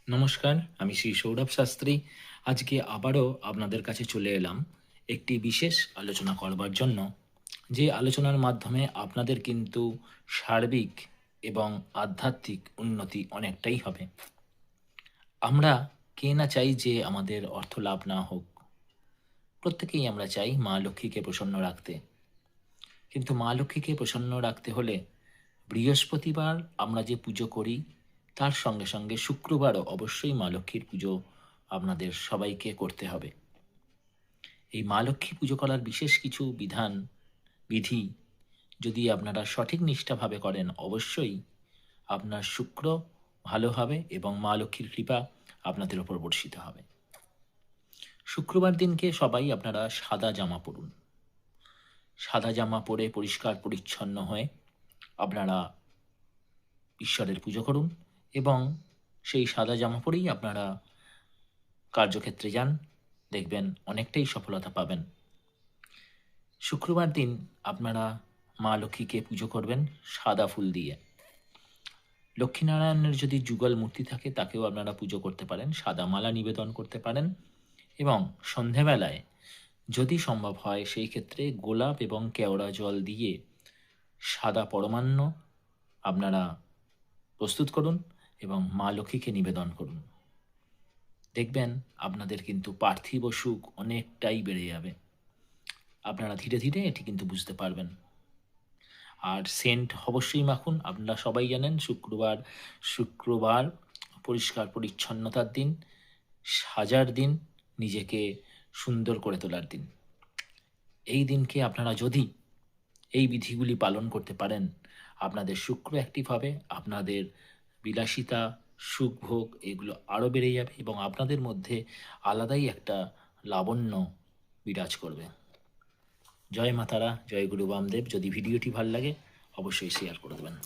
নমস্কার, আমি শ্রী সৌরভ শাস্ত্রী। আজকে আবারও আপনাদের কাছে চলে এলাম একটি বিশেষ আলোচনা করবার জন্য, যে আলোচনার মাধ্যমে আপনাদের কিন্তু সার্বিক এবং আধ্যাত্মিক উন্নতি অনেকটাই হবে। আমরা কে না চাই যে আমাদের অর্থ লাভ না হোক? প্রত্যেকেই আমরা চাই মা লক্ষ্মীকে প্রসন্ন রাখতে। কিন্তু মা লক্ষ্মীকে প্রসন্ন রাখতে হলে বৃহস্পতিবার আমরা যে পুজো করি, তার সঙ্গে সঙ্গে শুক্রবারও অবশ্যই মা লক্ষ্মীর পুজো আপনাদের সবাইকে করতে হবে। এই মা লক্ষ্মী পুজো করার বিশেষ কিছু বিধান, বিধি যদি আপনারা সঠিক নিষ্ঠাভাবে করেন, অবশ্যই আপনার শুক্র ভালো হবে এবং মা লক্ষ্মীর কৃপা আপনাদের ওপর বর্ষিত হবে। শুক্রবার দিনকে সবাই আপনারা সাদা জামা পরুন। সাদা জামা পরে পরিষ্কার পরিচ্ছন্ন হয়ে আপনারা ঈশ্বরের পুজো করুন এবং সেই সাদা জামা পরেই আপনারা কার্যক্ষেত্রে যান, দেখবেন অনেকটাই সফলতা পাবেন। শুক্রবার দিন আপনারা মা লক্ষ্মীকে পুজো করবেন সাদা ফুল দিয়ে। লক্ষ্মীনারায়ণের যদি যুগল মূর্তি থাকে তাকেও আপনারা পুজো করতে পারেন, সাদা মালা নিবেদন করতে পারেন এবং সন্ধেবেলায় যদি সম্ভব হয় সেই ক্ষেত্রে গোলাপ এবং কেওড়া জল দিয়ে সাদা পরমান্ন আপনারা প্রস্তুত করুন এবং মা লক্ষ্মীকে নিবেদন করুন। দেখবেন আপনাদের কিন্তু পার্থিব সুখ অনেকটাই বেড়ে যাবে। আপনারা ধীরে ধীরে এটি কিন্তু বুঝতে পারবেন। আর সেন্ট অবশ্যই মাখুন। আপনারা সবাই জানেন শুক্রবার পরিষ্কার পরিচ্ছন্নতার দিন, সাজার দিন, নিজেকে সুন্দর করে তোলার দিন। এই দিনকে আপনারা যদি এই বিধিগুলি পালন করতে পারেন, আপনাদের শুক্র অ্যাক্টিভ হবে, আপনাদের বিলাসিতা, সুখভোগ এগুলো আরও বেড়ে যাবে এবং আপনাদের মধ্যে আলাদাই একটা লাবণ্য বিরাজ করবে। জয় মা তারা, জয় গুরু বামদেব। যদি ভিডিওটি ভালো লাগে অবশ্যই শেয়ার করে দেবেন।